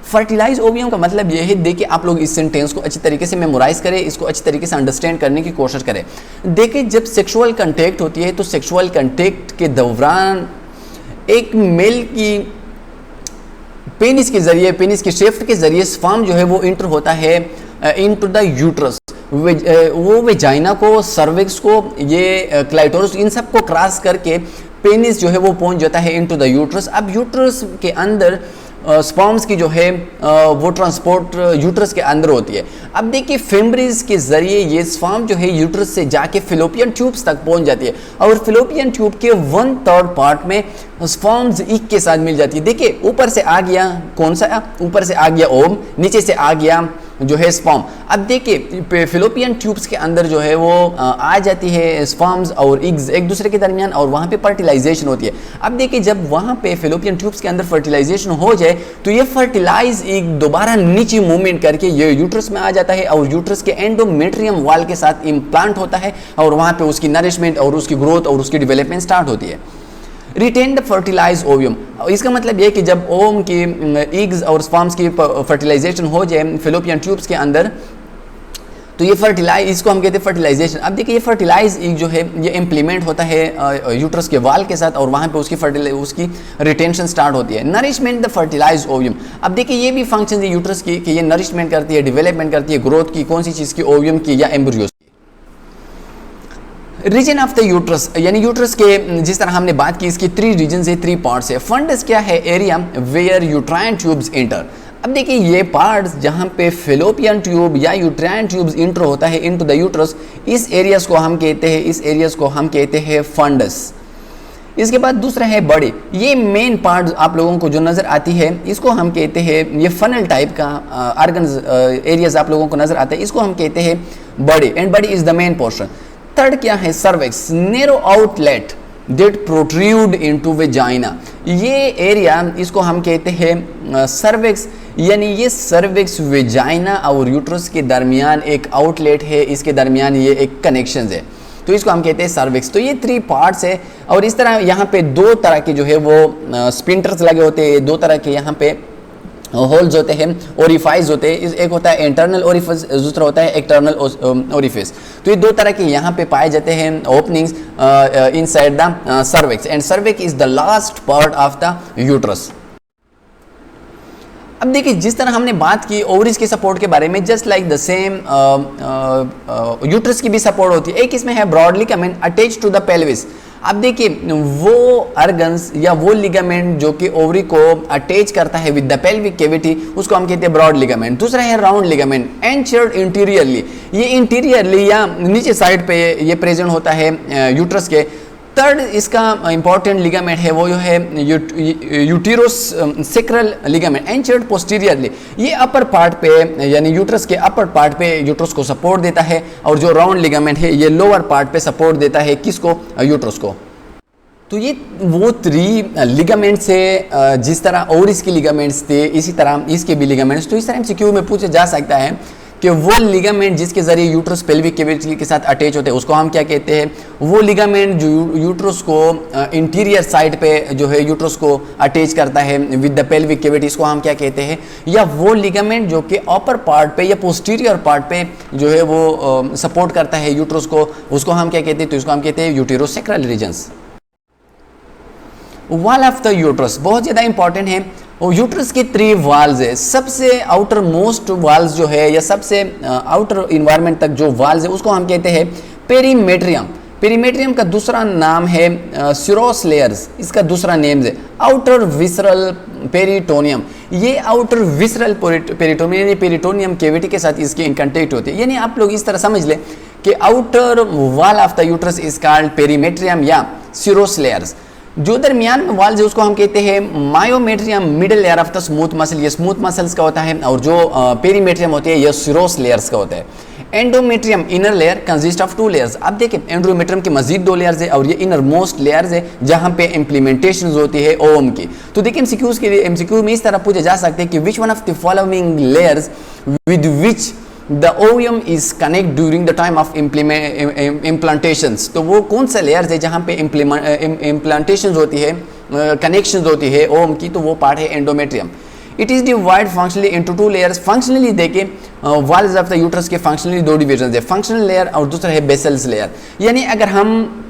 Fertilise ovum का मतलब यह है, देखिए आप लोग इस सेंटेंस को अच्छी तरीके से मेमोराइज करें, इसको अच्छी तरीके से अंडरस्टैंड करने की कोशिश करें। देखिए जब सेक्सुअल कंटेक्ट होती है तो सेक्सुअल कंटेक्ट के दौरान एक मेल की पेनिस के जरिए, पेनिस के शेफ्ट के जरिए स्पर्म जो है वो इंटर होता है इनटू द यूट्रस। वो वेजाइना को, सर्विक्स को, ये क्लाइटोरस, इन सब को क्रॉस करके पेनिस जो है वो पहुंच जाता है इनटू द यूट्रस। अब यूट्रस के अंदर स्पर्म्स की जो है वो ट्रांसपोर्ट यूट्रस के अंदर होती है। अब देखिए फिम्ब्रीज के जरिए ये स्पर्म जो है यूट्रस से जाके फिलोपियन ट्यूब्स तक पहुंच जाती है और फिलोपियन ट्यूब के 1/3 पार्ट में स्पर्म्स एक के साथ मिल जाती है। देखिए ऊपर से आ गया कौन सा, ऊपर से आ गया ओम, नीचे से आ गया जो है स्पर्म। अब देखिए फिलोपियन ट्यूब्स के अंदर जो है वो आ जाती है स्पर्म्स और एग्स एक दूसरे के दरमियान और वहाँ पे फर्टिलाइजेशन होती है। अब देखिए जब वहाँ पे फिलोपियन ट्यूब्स के अंदर फर्टिलाइजेशन हो जाए तो ये फर्टिलाइज एग दोबारा नीचे मूवमेंट करके ये यूट्रस में आ जाता है और यूट्रस के एंडोमेट्रियम वॉल के साथ इम्प्लांट होता है और वहाँ पे उसकी नरिशमेंट और उसकी ग्रोथ और उसकी डेवलपमेंट स्टार्ट होती है। रिटेन्ड फर्टिलाइज ओवियम, इसका मतलब यह कि जब ओवम की एग्स और स्पर्म्स की फर्टिलाइजेशन हो जाए फिलोपियन ट्यूब्स के अंदर तो ये फर्टिलाइज, इसको हम कहते हैं फर्टिलाइजेशन। अब देखिए ये फर्टिलाइज एग जो है ये इम्प्लीमेंट होता है यूट्रस के वाल के साथ और वहाँ पे उसकी रिटेंशन स्टार्ट होती है। नरिशमेंट द फर्टिलाइज ओवियम, अब देखिए ये भी फंक्शन है यूट्रस की कि ये नरिशमेंट करती है, डेवलपमेंट करती है, ग्रोथ की, कौन सी चीज़ की, ओवियम की या embryos. Region of the uterus, यानी यूट्रस के जिस तरह हमने बात की इसकी 3 रीजन है, 3 पार्ट्स है। फंडस क्या है, area where uterine tubes enter. अब देखिए ये पार्ट्स जहाँ पे फिलोपियन ट्यूब या यूट्राइन ट्यूब्स इंटर होता है इनटू द यूट्रस, इस एरियाज को हम कहते हैं फंडस। इसके बाद दूसरा है बॉडी, ये मेन पार्ट आप लोगों को जो नजर आती है इसको हम कहते हैं, ये फनल टाइप का ऑर्गन्स एरियाज आप लोगों को नजर आता है, इसको हम कहते हैं body and body is the main portion. Third क्या है, cervix, narrow outlet that protrude into vagina. ये एरिया इसको हम कहते हैं सर्विक्स, यानी ये सर्विक्स वेजाइना और यूट्रस के दरमियान एक आउटलेट है, इसके दरमियान ये एक कनेक्शन है, तो इसको हम कहते हैं सर्विक्स। तो ये 3 पार्ट्स है और इस तरह यहाँ पे 2 तरह के जो है वो स्पिंटर्स लगे होते हैं, 2 तरह के यहाँ पे होल्स होते हैं, ओरिफाइस होते हैं। एक होता है इंटरनल ओरिफिस, दूसरा होता है एक्सटर्नल ओरिफिस। तो ये 2 तरह के यहाँ पे पाए जाते हैं openings inside the cervix and cervix is the last part of the uterus. अब देखिए जिस तरह हमने बात की ओवरीज के सपोर्ट के बारे में, just like the same uterus की भी सपोर्ट होती है। एक इसमें है broad ligament attach to the pelvis. अब देखिए वो ऑर्गन्स या वो लिगामेंट जो कि ओवरी को अटैच करता है विद द पेल्विक कैविटी, उसको हम कहते हैं ब्रॉड लिगामेंट। दूसरा है राउंड लिगामेंट, एंचर्ड इंटीरियरली, ये इंटीरियरली या नीचे साइड पे ये प्रेजेंट होता है यूट्रस के। थर्ड इसका इंपॉर्टेंट लिगामेंट है वो जो है यूटेरोस सेक्रल लिगामेंट, एंचर्ड पोस्टीरियरली, ये अपर पार्ट पे यानी यूट्रस के अपर पार्ट पे यूट्रस को सपोर्ट देता है और जो राउंड लिगामेंट है ये लोअर पार्ट पे सपोर्ट देता है किसको, यूट्रस को। तो ये वो 3 लिगामेंट्स है, जिस तरह ओवरीज के लिगामेंट्स थे इसी तरह इसके भी लिगामेंट्स। तो इस तरह MCQ में पूछा जा सकता है कि वो लिगामेंट जिसके जरिए यूट्रस पेल्विक कैविटी के साथ अटैच होते हैं उसको हम क्या कहते हैं, वो लिगामेंट जो यूट्रस को इंटीरियर साइड पे जो है यूट्रस को अटैच करता है विद द पेल्विक कैविटी, इसको हम क्या कहते हैं, या वो लिगामेंट जो कि अपर पार्ट पे या पोस्टीरियर पार्ट पे जो है वो सपोर्ट करता है यूट्रस को, उसको हम क्या कहते हैं, तो इसको हम कहते हैं uterosacral regions. Wall of the uterus बहुत ज़्यादा इंपॉर्टेंट है। और यूट्रस के 3 वाल्स है, सबसे आउटर मोस्ट वाल्स जो है या सबसे आउटर इन्वायरमेंट तक जो वाल्स है उसको हम कहते हैं पेरीमेट्रियम। पेरीमेट्रियम का दूसरा नाम है सिरोस लेयर्स, इसका दूसरा नेम है आउटर विसरल पेरिटोनियम। ये आउटर विसरल पेरिटोनियम यानी पेरिटोनियम कैविटी के साथ इसकी कंटेक्ट होती है, यानी आप लोग इस तरह समझ लें कि outer wall of the uterus is called perimetrium या सिरोस लेयर्स। जो दरमियान में वाल है उसको हम कहते हैं myometrium, middle layer of the smooth muscle, ये स्मूथ मसल्स का होता है, और जो पेरीमेट्रियम होती है ये सिरोस लेयर्स का होता है। Endometrium inner layer consist of 2 layers. अब देखिए एंडोमेट्रियम की मजीद 2 लेयर्स है और ये इनर मोस्ट लेयर्स है जहां पे इम्प्लीमेंटेशन होती है ओवम की। तो देखिए MCQs के लिए MCQ में इस तरह पूछे जा सकते हैं कि which one of the following layers with which the ovum is connect during the time of implantations. तो वो कौन सा लेयर्स है जहाँ पे इम्प्लांटेशन होती है, कनेक्शन होती है ओवम की, तो वो पार्ट है endometrium. It is divide functionally into 2 layers. Functionally देखें वॉल्स ऑफ द यूट्रस के फंक्शनली 2 डिविजन है, फंक्शनल लेयर और दूसरा है बेसल्स लेयर। यानी अगर हम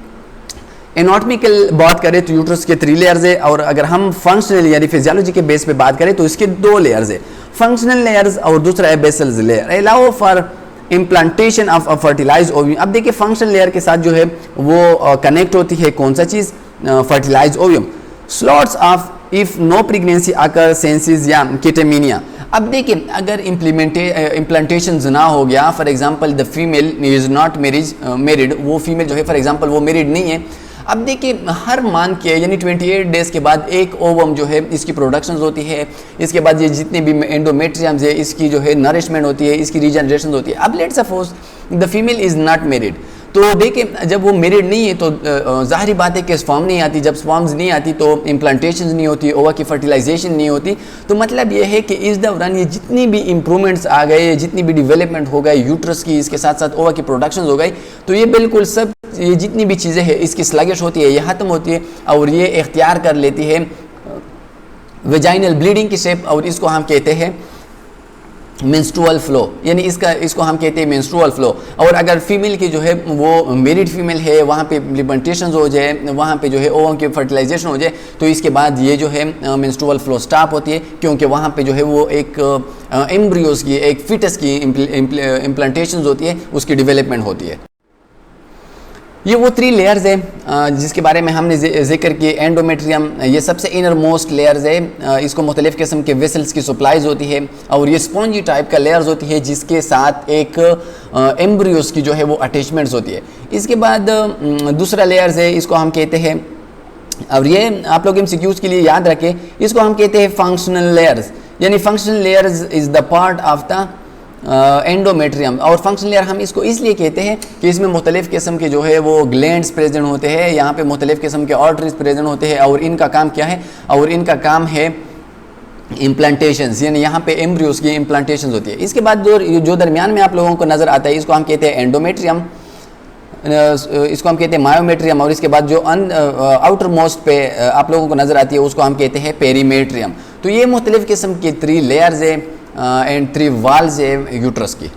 एनाटॉमिकल बात करें तो यूट्रस के 3 लेयर्स है, और अगर हम फंक्शनल यानी फिजियोलॉजी के बेस पे बात करें तो इसके 2 लेयर्स है, फंक्शनल लेयर्स और दूसरा है basals layer. Allow for implantation of a fertilise ovum. अब देखिए फंक्शनल लेयर के साथ जो है वो कनेक्ट होती है कौन सा चीज़, fertilise ovum. Slots of if no pregnancy occur menses या केटेमिनिया। अब देखिए अगर इम्प्लांटेशन ना हो गया, for example the female is not married, वो फीमेल जो है फॉर एग्जांपल वो मैरिड नहीं है। अब देखिए हर मान के यानी 28 डेज़ के बाद एक ओवम जो है इसकी प्रोडक्शन होती है, इसके बाद ये जितने भी एंडोमेट्रियम्स है इसकी जो है नरिशमेंट होती है, इसकी रीजनरेशन होती है। अब let's suppose the female is not married, तो देखिए जब वो मैरिड नहीं है तो ज़ाहिर बात है कि स्पर्म नहीं आती, जब स्पर्म्स नहीं आती तो इम्प्लांटेशन नहीं होती, ओवा की फर्टिलाइजेशन नहीं होती। तो मतलब ये है कि इस दौरान ये जितनी भी इम्प्रूवमेंट्स आ गए, जितनी भी डेवलपमेंट हो गई यूट्रस की, इसके साथ साथ ओवा की प्रोडक्शन हो गई, तो ये बिल्कुल सब ये जितनी भी चीज़ें हैं इसकी स्लगिश होती है, ये ख़त्म होती है और ये इख्तियार कर लेती है वेजाइनल ब्लीडिंग की शेप, और इसको हम कहते हैं मेंस्ट्रुअल फ्लो, यानी इसको हम कहते हैं मेंस्ट्रुअल फ्लो। और अगर फीमेल की जो है वो मैरिड फीमेल है, वहाँ पे इम्प्लांटेशन हो जाए, वहाँ पे जो है ओवम की फर्टिलाइजेशन हो जाए, तो इसके बाद ये जो है मेंस्ट्रुअल फ्लो स्टॉप होती है, क्योंकि वहाँ पे जो है वो एक एम्ब्रियोज की, एक फिटस की इम्प्लांटेशन होती है, उसकी डेवलपमेंट होती है। ये वो 3 लेयर्स है जिसके बारे में हमने जिक्र किए। एंडोमेट्रियम ये सबसे इनर मोस्ट लेयर्स है, इसको मुख्तलिफ किस्म के वेसल्स की सप्लाईज होती है, और ये स्पॉन्जी टाइप का लेयर्स होती है जिसके साथ एक एम्ब्रियोस की जो है वो अटैचमेंट्स होती है। इसके बाद दूसरा लेयर्स है, इसको हम कहते हैं, और ये आप लोग MCQs के लिए याद रखें, इसको हम कहते हैं फंक्शनल लेयर्स, यानी functional layers is the part of the endometrium. और फंक्शनल लेयर हम इसको इसलिए कहते हैं कि इसमें मुख्तलिफ किस्म के जो है वो ग्लैंड्स प्रेजेंट होते हैं, यहाँ पे मुख्तलिफ किस्म के आर्टरीज प्रेजेंट होते हैं, और इनका काम क्या है, और इनका काम है इम्प्लांटेशंस, यानी यहाँ पे एम्ब्रियोस की इम्प्लांटेशंस होती है। इसके बाद जो दरमियान में आप लोगों को नज़र आता है इसको हम कहते हैं एंडोमेट्रियम, इसको हम कहते हैं मायोमेट्रियम, और इसके बाद जो आउटर मोस्ट पे आप लोगों को नज़र आती है उसको हम कहते हैं पेरीमेट्रियम। तो ये मुख्तलिफ किस्म की 3 लेयर्स है एंड 3 वॉल्स है यूट्रस की।